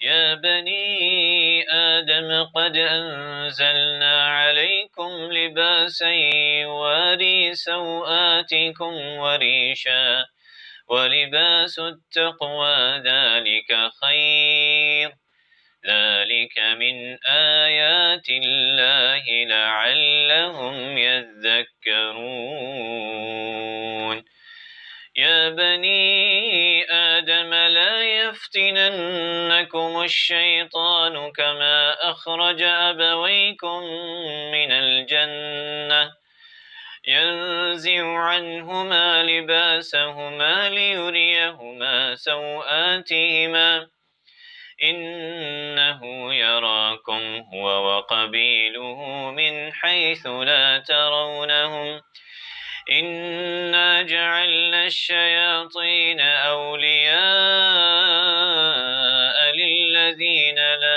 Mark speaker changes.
Speaker 1: يا بني آدم قد أنزلنا عليكم لباسا يواري سوآتكم وريشا ولباس التقوى ذلك خير ذلك من آيات الله لعلهم يذكرون يا بني آدم لا يفتننكم الشيطان كما أخرج أبويكم من الجنة ينزع عنهما لباسهما ليريهما سوآتهما إنه يراكم هو وقبيله من حيث لا ترونهم إنا جعلنا الشياطين أولياء للذين لا